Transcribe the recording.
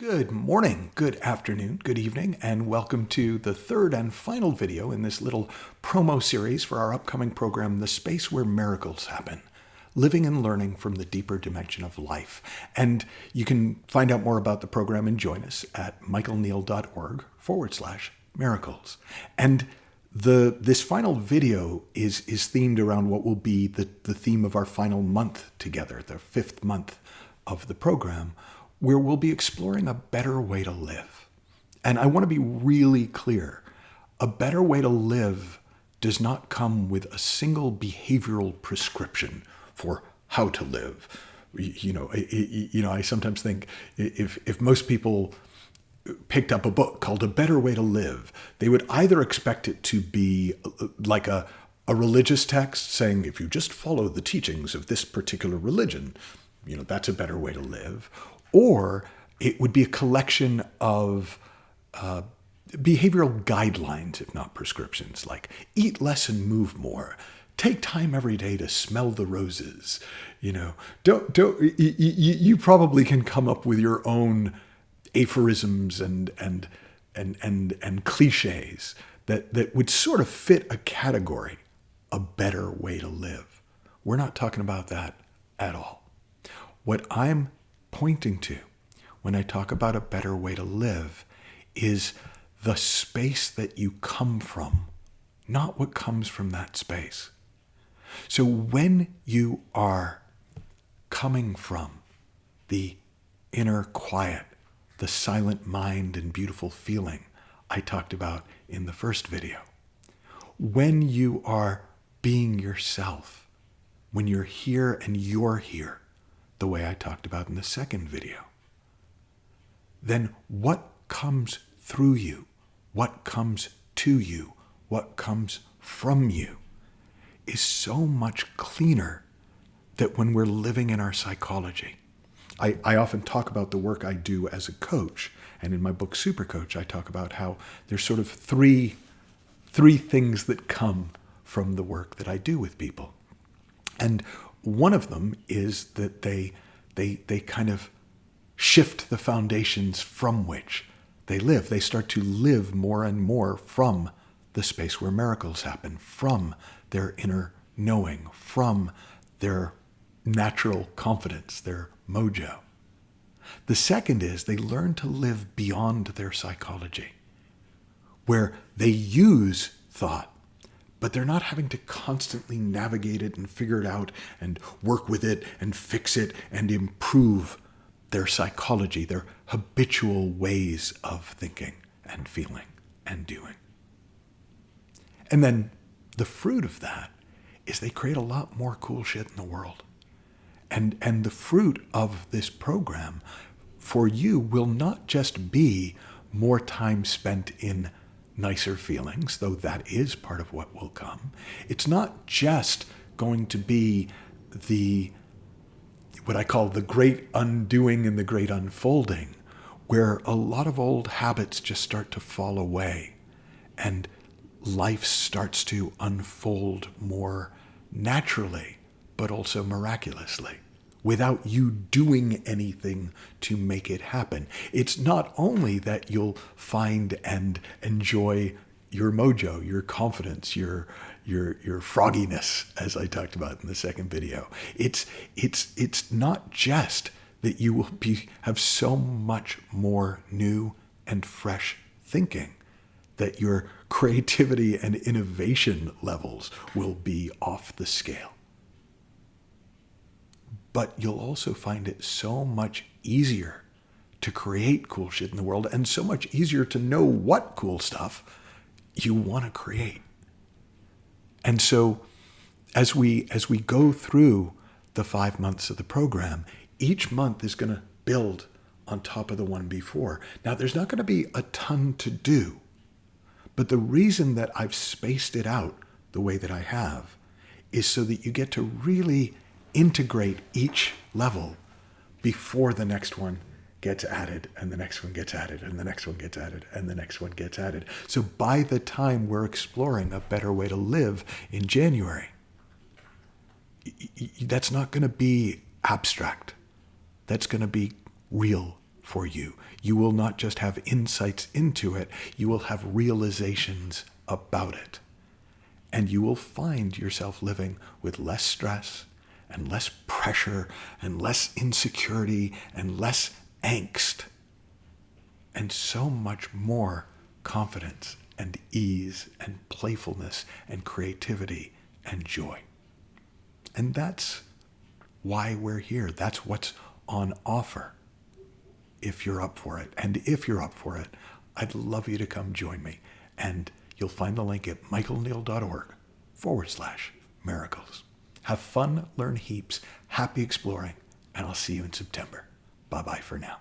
Good morning, good afternoon, good evening, and welcome to the third and final video in this little promo series for our upcoming program, The Space Where Miracles Happen, Living and Learning from the Deeper Dimension of Life. And you can find out more about the program and join us at michaelneill.org/miracles. And this final video is themed around what will be the theme of our final month together, the fifth month of the program, where we'll be exploring a better way to live. And I want to be really clear. A better way to live does not come with a single behavioral prescription for how to live. I sometimes think if most people picked up a book called A Better Way to Live, they would either expect it to be like a religious text saying, if you just follow the teachings of this particular religion, that's a better way to live. Or it would be a collection of behavioral guidelines, if not prescriptions, like eat less and move more, take time every day to smell the roses. You probably can come up with your own aphorisms and cliches that would sort of fit a category, a better way to live. We're not talking about that at all. What I'm pointing to when I talk about a better way to live is the space that you come from, not what comes from that space. So when you are coming from the inner quiet, the silent mind and beautiful feeling I talked about in the first video, when you are being yourself, when you're here and you're here, the way I talked about in the second video, then what comes through you, what comes to you, what comes from you is so much cleaner that when we're living in our psychology. I often talk about the work I do as a coach, and in my book Super Coach, I talk about how there's sort of three things that come from the work that I do with people. And one of them is that they kind of shift the foundations from which they live. They start to live more and more from the space where miracles happen, from their inner knowing, from their natural confidence, their mojo. The second is they learn to live beyond their psychology, where they use thought, but they're not having to constantly navigate it and figure it out and work with it and fix it and improve their psychology, their habitual ways of thinking and feeling and doing. And then the fruit of that is they create a lot more cool shit in the world. And the fruit of this program for you will not just be more time spent in nicer feelings, though that is part of what will come. It's not just going to be what I call the great undoing and the great unfolding, where a lot of old habits just start to fall away and life starts to unfold more naturally, but also miraculously, without you doing anything to make it happen. It's not only that you'll find and enjoy your mojo, your confidence, your frogginess, as I talked about in the second video. It's not just that you will have so much more new and fresh thinking, that your creativity and innovation levels will be off the scale. But you'll also find it so much easier to create cool shit in the world, and so much easier to know what cool stuff you want to create. And so as we go through the 5 months of the program, each month is going to build on top of the one before. Now, there's not going to be a ton to do, but the reason that I've spaced it out the way that I have is so that you get to really integrate each level before the next one gets added, and the next one gets added, and the next one gets added, and the next one gets added. So by the time we're exploring a better way to live in January, that's not going to be abstract. That's going to be real for you. You will not just have insights into it, you will have realizations about it. And you will find yourself living with less stress and less pressure and less insecurity and less angst and so much more confidence and ease and playfulness and creativity and joy. And that's why we're here. That's what's on offer if you're up for it. And if you're up for it, I'd love you to come join me. And you'll find the link at michaelneill.org/miracles. Have fun, learn heaps, happy exploring, and I'll see you in September. Bye-bye for now.